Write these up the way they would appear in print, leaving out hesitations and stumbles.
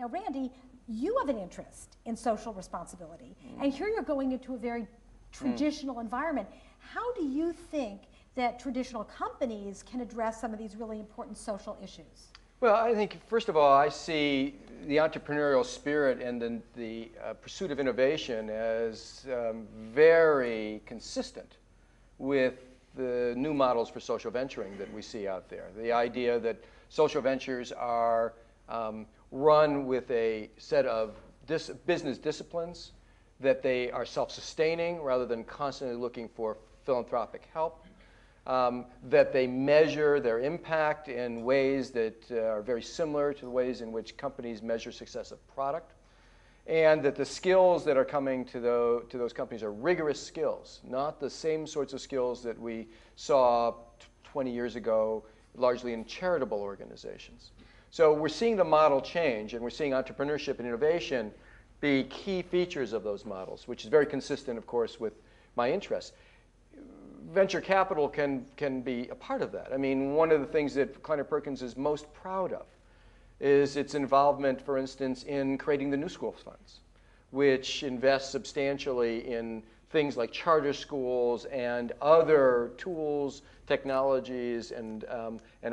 Now, Randy, you have an interest in social responsibility, and here you're going into a very traditional environment. How do you think that traditional companies can address some of these really important social issues? Well, I think, first of all, I see the entrepreneurial spirit and the pursuit of innovation as very consistent with the new models for social venturing that we see out there. The idea that social ventures are run with a set of business disciplines, that they are self-sustaining rather than constantly looking for philanthropic help, that they measure their impact in ways that are very similar to the ways in which companies measure success of product, and that the skills that are coming to those companies are rigorous skills, not the same sorts of skills that we saw 20 years ago, largely in charitable organizations. So we're seeing the model change, and we're seeing entrepreneurship and innovation be key features of those models, which is very consistent, of course, with my interests. Venture capital can be a part of that. I mean, one of the things that Kleiner Perkins is most proud of is its involvement, for instance, in creating the New Schools Funds, which invest substantially in things like charter schools and other tools, technologies, and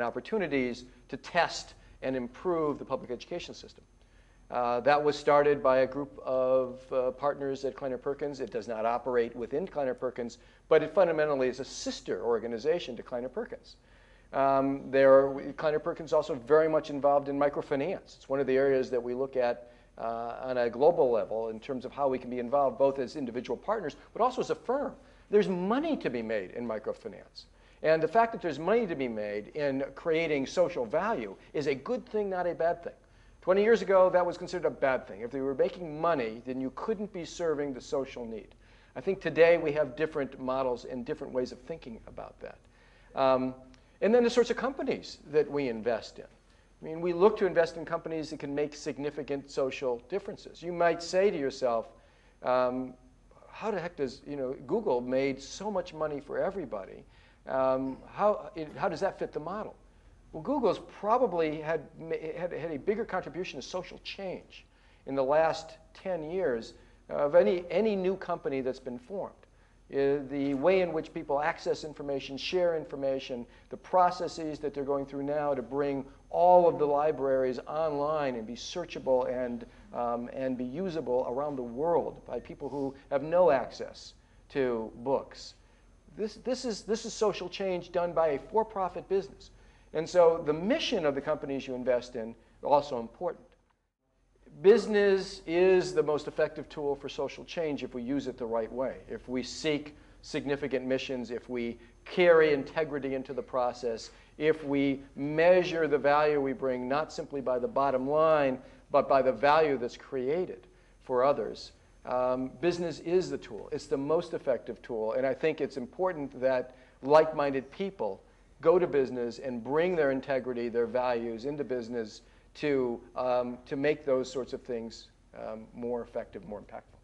opportunities to test and improve the public education system. That was started by a group of partners at Kleiner Perkins. It does not operate within Kleiner Perkins, but it fundamentally is a sister organization to Kleiner Perkins. Kleiner Perkins is also very much involved in microfinance. It's one of the areas that we look at on a global level in terms of how we can be involved both as individual partners, but also as a firm. There's money to be made in microfinance. And the fact that there's money to be made in creating social value is a good thing, not a bad thing. 20 years ago, that was considered a bad thing. If they were making money, then you couldn't be serving the social need. I think today we have different models and different ways of thinking about that. And then the sorts of companies that we invest in. I mean, we look to invest in companies that can make significant social differences. You might say to yourself, how the heck does, Google made so much money for everybody. How does that fit the model? Well, Google's probably had a bigger contribution to social change in the last 10 years of any new company that's been formed. The way in which people access information, share information, the processes that they're going through now to bring all of the libraries online and be searchable and be usable around the world by people who have no access to books. This is social change done by a for-profit business. And so the mission of the companies you invest in is also important. Business is the most effective tool for social change if we use it the right way, if we seek significant missions, if we carry integrity into the process, if we measure the value we bring not simply by the bottom line, but by the value that's created for others. Business is the tool. It's the most effective tool. And I think it's important that like-minded people go to business and bring their integrity, their values into business to make those sorts of things more effective, more impactful.